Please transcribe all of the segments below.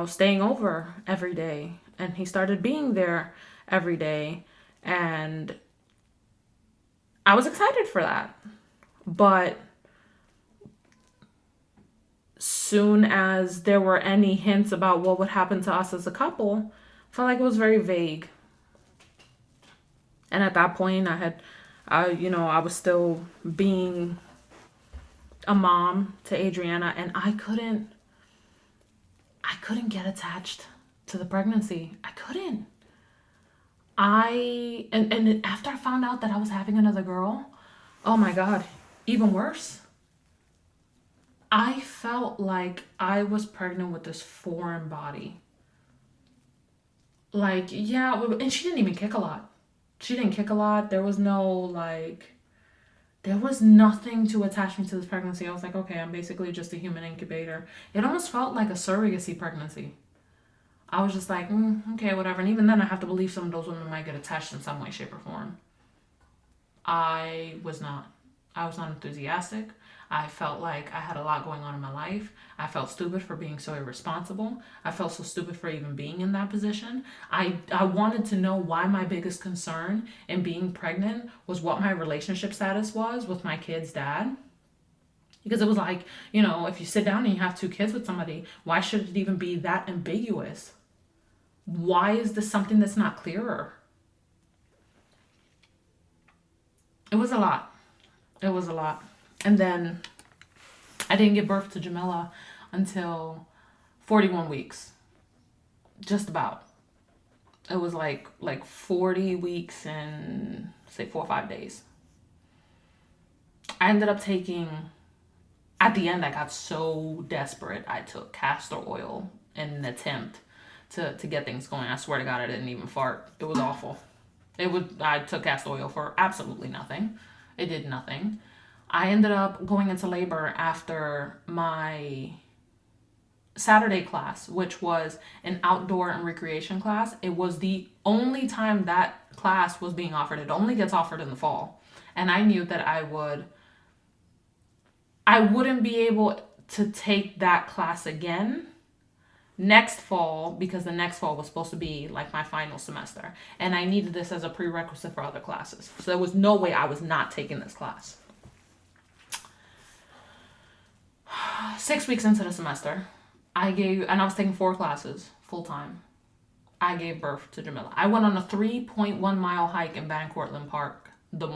staying over every day. And he started being there every day. And I was excited for that. But soon as there were any hints about what would happen to us as a couple, I felt like it was very vague. And at that point, I was still being a mom to Adriana, and I couldn't get attached to the pregnancy. I couldn't. And after I found out that I was having another girl, oh my God, even worse. I felt like I was pregnant with this foreign body. Like, yeah, and she didn't even kick a lot. She didn't kick a lot. There was nothing to attach me to this pregnancy. I was like, okay, I'm basically just a human incubator. It almost felt like a surrogacy pregnancy. I was just like, okay, whatever. And even then, I have to believe some of those women might get attached in some way, shape, or form. I was not. I was not enthusiastic. I felt like I had a lot going on in my life. I felt stupid for being so irresponsible. I felt so stupid for even being in that position. I wanted to know why my biggest concern in being pregnant was what my relationship status was with my kid's dad. Because it was like, if you sit down and you have two kids with somebody, why should it even be that ambiguous? Why is this something that's not clearer? It was a lot. It was a lot. And then I didn't give birth to Jamila until 41 weeks. Just about. It was like 40 weeks and say 4 or 5 days. I ended up taking, at the end I got so desperate, I took castor oil in an attempt to get things going. I swear to God, I didn't even fart. It was awful. I took castor oil for absolutely nothing. It did nothing. I ended up going into labor after my Saturday class, which was an outdoor and recreation class. It was the only time that class was being offered. It only gets offered in the fall. And I knew that I wouldn't be able to take that class again next fall, because the next fall was supposed to be like my final semester. And I needed this as a prerequisite for other classes. So there was no way I was not taking this class. 6 weeks into the semester, and I was taking 4 classes full time. I gave birth to Jamila. I went on a 3.1-mile hike in Van Cortlandt Park the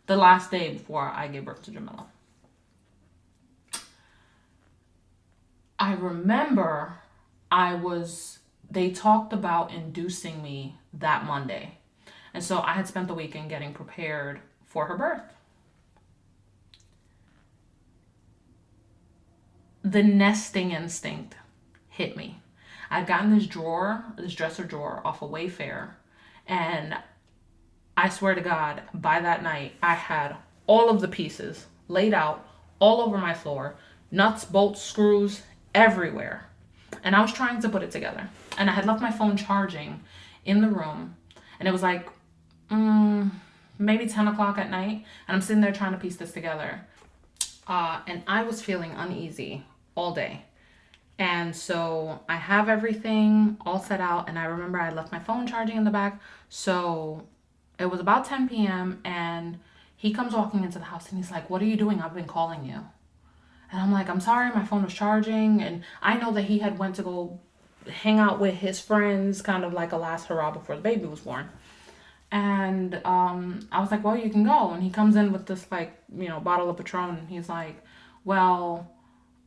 last day before I gave birth to Jamila. I remember they talked about inducing me that Monday. And so I had spent the weekend getting prepared for her birth. The nesting instinct hit me. I'd gotten this dresser drawer off of Wayfair, and I swear to God, by that night, I had all of the pieces laid out all over my floor, nuts, bolts, screws, everywhere. And I was trying to put it together. And I had left my phone charging in the room, and it was like maybe 10 o'clock at night, and I'm sitting there trying to piece this together. And I was feeling uneasy all day. And so I have everything all set out, and I remember I left my phone charging in the back. So it was about 10 p.m. and he comes walking into the house and he's like, "What are you doing? I've been calling you." And I'm like, "I'm sorry, my phone was charging." And I know that he had went to go hang out with his friends, kind of like a last hurrah before the baby was born. And I was like, "Well, you can go." And he comes in with this bottle of Patron, and he's like, "Well,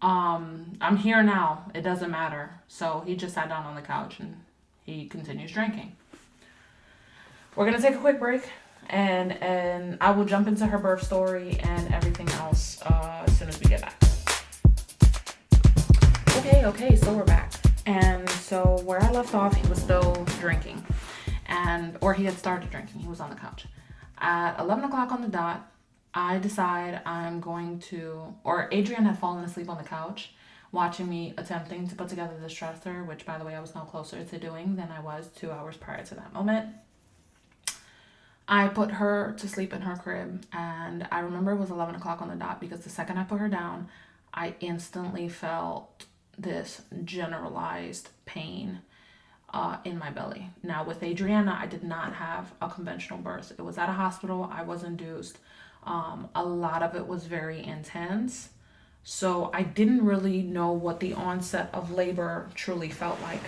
I'm here now. It doesn't matter." So he just sat down on the couch and he continues drinking. We're gonna take a quick break, and I will jump into her birth story and everything else as soon as we get back. Okay, so we're back. And so where I left off, he was still drinking, or he had started drinking. He was on the couch. At 11 o'clock on the dot, I decide or Adrian had fallen asleep on the couch, watching me attempting to put together this dresser, which, by the way, I was no closer to doing than I was 2 hours prior to that moment. I put her to sleep in her crib, and I remember it was 11 o'clock on the dot, because the second I put her down, I instantly felt this generalized pain in my belly. Now with Adriana, I did not have a conventional birth. It was at a hospital. I was induced. A lot of it was very intense. So I didn't really know what the onset of labor truly felt like.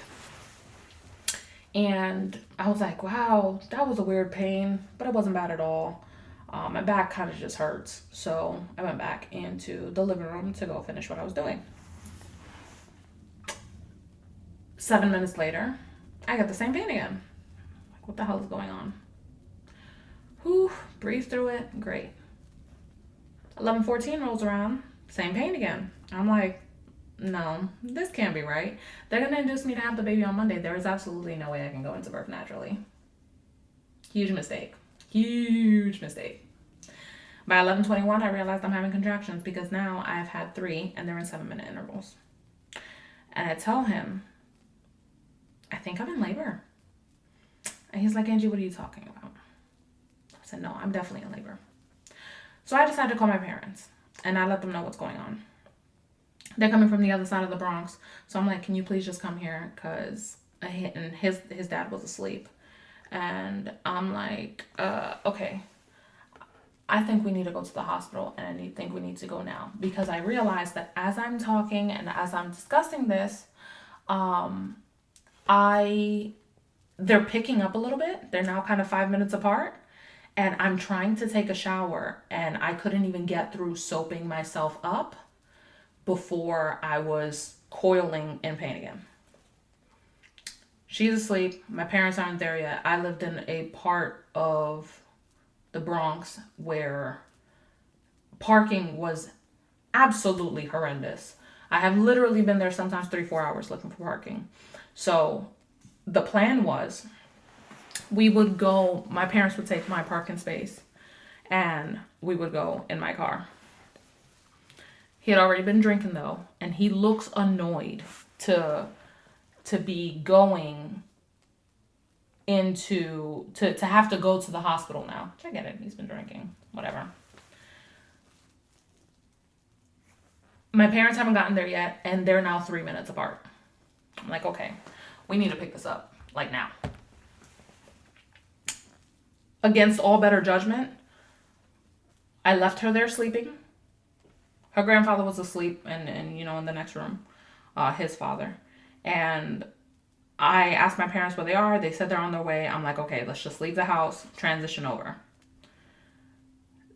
And I was like, wow, that was a weird pain, but it wasn't bad at all. My back kind of just hurts. So I went back into the living room to go finish what I was doing. 7 minutes later, I got the same pain again. Like, what the hell is going on? Whew, breathe through it, great. 11:14 rolls around, same pain again. I'm like, no, this can't be right. They're gonna induce me to have the baby on Monday. There is absolutely no way I can go into birth naturally. Huge mistake. Huge mistake. By 11:21, I realized I'm having contractions because now I've had 3 and they're in 7-minute intervals. And I tell him, I think I'm in labor. And he's like, Angie, what are you talking about? I said, no, I'm definitely in labor. So I decided to call my parents and I let them know what's going on. They're coming from the other side of the Bronx. So I'm like, can you please just come here? Because his dad was asleep. And I'm like, okay. I think we need to go to the hospital and I think we need to go now. Because I realized that as I'm talking and as I'm discussing this, they're picking up a little bit. They're now kind of 5 minutes apart. And I'm trying to take a shower and I couldn't even get through soaping myself up before I was coiling in pain again. She's asleep. My parents aren't there yet. I lived in a part of the Bronx where parking was absolutely horrendous. I have literally been there sometimes 3-4 hours looking for parking. So the plan was we would go, my parents would take my parking space and we would go in my car. He had already been drinking though, and he looks annoyed to be going into, to have to go to the hospital now. I get it, he's been drinking, whatever. My parents haven't gotten there yet, and they're now 3 minutes apart. I'm like, okay, we need to pick this up, like now. Against all better judgment, I left her there sleeping. Her grandfather was asleep and in the next room, his father. And I asked my parents where they are. They said they're on their way. I'm like, okay, let's just leave the house, transition over.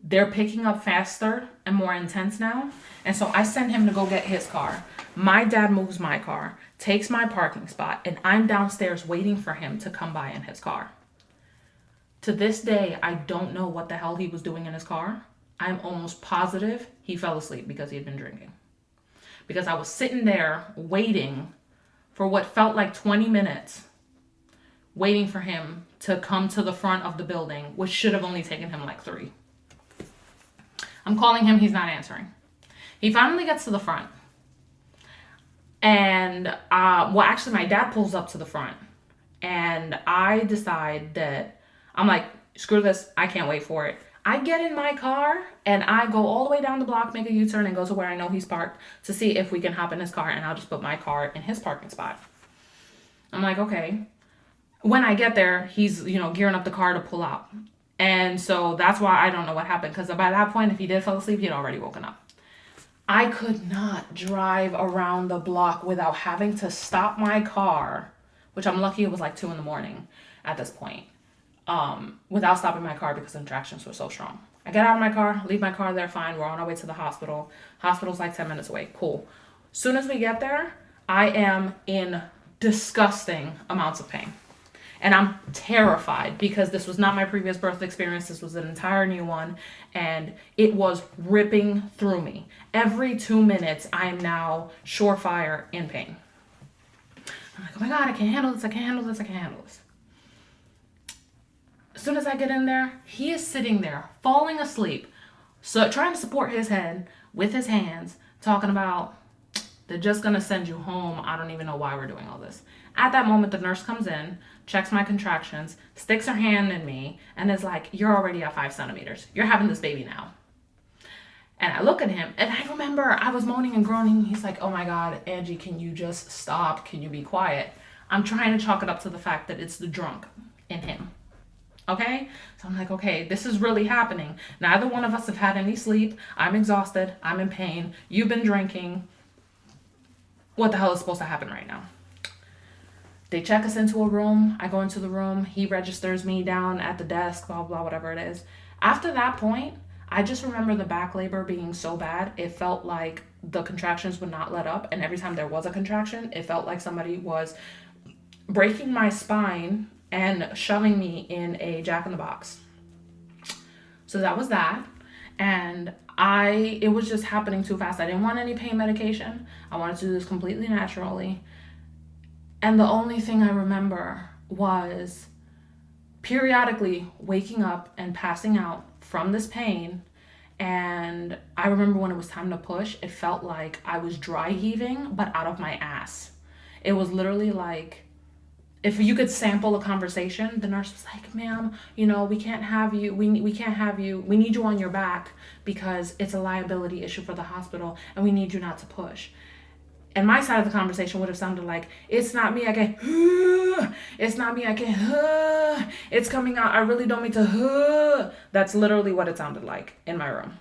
They're picking up faster and more intense now. And so I send him to go get his car. My dad moves my car, takes my parking spot, and I'm downstairs waiting for him to come by in his car. To this day, I don't know what the hell he was doing in his car. I'm almost positive he fell asleep because he had been drinking. Because I was sitting there waiting for what felt like 20 minutes, waiting for him to come to the front of the building, which should have only taken him like 3. I'm calling him, he's not answering. He finally gets to the front. And, actually my dad pulls up to the front. And I decide that, I'm like, screw this, I can't wait for it. I get in my car and I go all the way down the block, make a U-turn and go to where I know he's parked to see if we can hop in his car, and I'll just put my car in his parking spot. I'm like, okay. When I get there, he's, gearing up the car to pull out. And so that's why I don't know what happened, because by that point, if he did fall asleep, he had already woken up. I could not drive around the block without having to stop my car, which I'm lucky it was like 2 a.m. at this point. Without stopping my car because the contractions were so strong. I get out of my car, leave my car there, fine. We're on our way to the hospital. Hospital's like 10 minutes away. Cool. Soon as we get there, I am in disgusting amounts of pain. And I'm terrified because this was not my previous birth experience. This was an entire new one. And it was ripping through me. Every 2 minutes, I am now surefire in pain. I'm like, oh my God, I can't handle this. I can't handle this. I can't handle this. As soon as I get in there, he is sitting there, falling asleep, so trying to support his head with his hands, talking about, they're just going to send you home. I don't even know why we're doing all this. At that moment, the nurse comes in, checks my contractions, sticks her hand in me, and is like, you're already at 5 centimeters. You're having this baby now. And I look at him, and I remember I was moaning and groaning. He's like, oh my God, Angie, can you just stop? Can you be quiet? I'm trying to chalk it up to the fact that it's the drunk in him. Okay? So I'm like, okay, this is really happening. Neither one of us have had any sleep. I'm exhausted. I'm in pain. You've been drinking. What the hell is supposed to happen right now? They check us into a room. I go into the room. He registers me down at the desk, blah, blah, whatever it is. After that point, I just remember the back labor being so bad. It felt like the contractions would not let up. And every time there was a contraction, it felt like somebody was breaking my spine and shoving me in a jack-in-the-box. So that was that. And it was just happening too fast. I didn't want any pain medication. I wanted to do this completely naturally. And the only thing I remember was periodically waking up and passing out from this pain. And I remember when it was time to push, it felt like I was dry heaving, but out of my ass. It was literally like, if you could sample a conversation, the nurse was like, ma'am, we can't have you. We can't have you. We need you on your back because it's a liability issue for the hospital and we need you not to push. And my side of the conversation would have sounded like, it's not me, I can, it's not me, I can, it's coming out, I really don't mean to, That's literally what it sounded like in my room.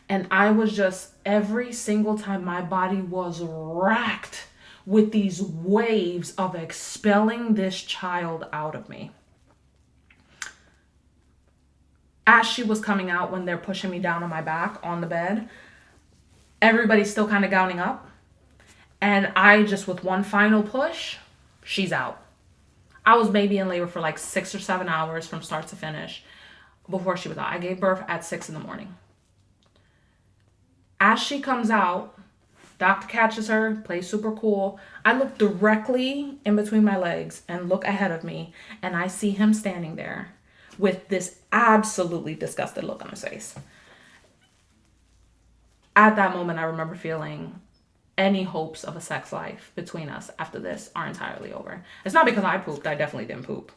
And I was just, every single time my body was racked with these waves of expelling this child out of me. As she was coming out, when they're pushing me down on my back on the bed, everybody's still kind of gowning up. And I just, with one final push, she's out. I was maybe in labor for like 6 or 7 hours from start to finish before she was out. I gave birth at 6 a.m. As she comes out, doctor catches her, plays super cool. I look directly in between my legs and look ahead of me, and I see him standing there with this absolutely disgusted look on his face. At that moment, I remember feeling any hopes of a sex life between us after this are entirely over. It's not because I pooped. I definitely didn't poop.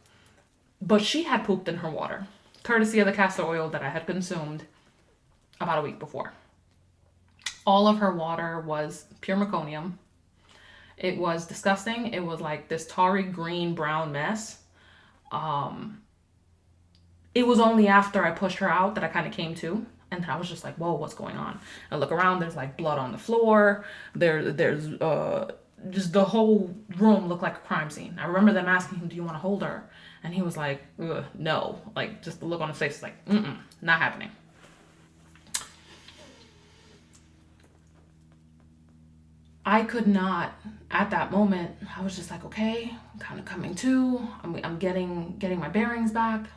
But she had pooped in her water, courtesy of the castor oil that I had consumed about a week before. All of her water was pure meconium. It was disgusting. It was like this tarry green brown mess. It was only after I pushed her out that I kind of came to. And then I was just like, whoa, what's going on? I look around, there's like blood on the floor. There's just the whole room looked like a crime scene. I remember them asking him, do you want to hold her? And he was like, no. Like, just the look on his face is like, not happening. I could not, at that moment, I was just like, okay, I'm kind of coming to. I'm getting my bearings back.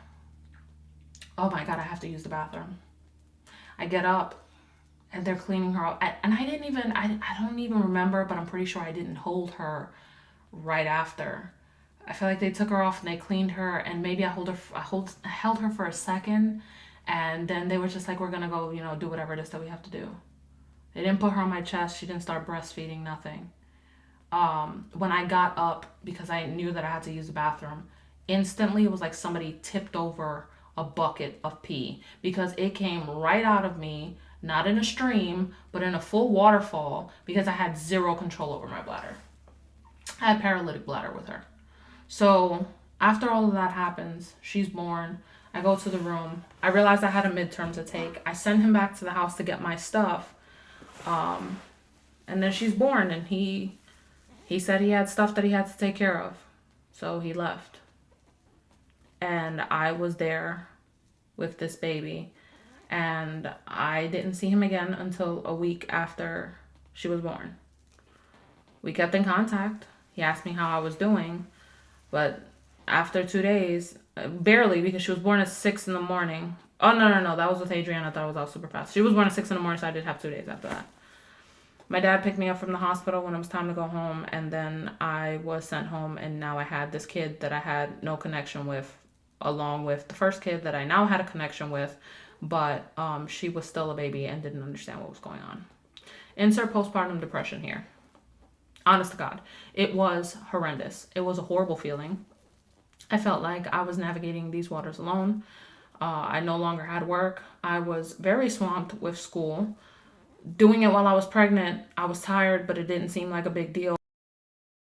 Oh my God, I have to use the bathroom. I get up and they're cleaning her up. And I don't even remember, but I'm pretty sure I didn't hold her right after. I feel like they took her off and they cleaned her, and maybe I held her for a second, and then they were just like, we're gonna go, do whatever it is that we have to do. They didn't put her on my chest. She didn't start breastfeeding, nothing. When I got up, because I knew that I had to use the bathroom, instantly it was like somebody tipped over a bucket of pee, because it came right out of me, not in a stream, but in a full waterfall, because I had zero control over my bladder. I had paralytic bladder with her. So after all of that happens, she's born. I go to the room. I realized I had a midterm to take. I send him back to the house to get my stuff. And then she's born, and he said he had stuff that he had to take care of. So he left. And I was there with this baby, and I didn't see him again until a week after she was born. We kept in contact. He asked me how I was doing, but after 2 days, barely, because she was born at 6 a.m. Oh, no, that was with Adriana. I thought it was all super fast. She was born at 6 a.m, so I did have 2 days after that. My dad picked me up from the hospital when it was time to go home, and then I was sent home, and now I had this kid that I had no connection with, along with the first kid that I now had a connection with, but she was still a baby and didn't understand what was going on. Insert postpartum depression here. Honest to God. It was horrendous. It was a horrible feeling. I felt like I was navigating these waters alone. I no longer had work. I was very swamped with school. Doing it while I was pregnant, I was tired, but it didn't seem like a big deal.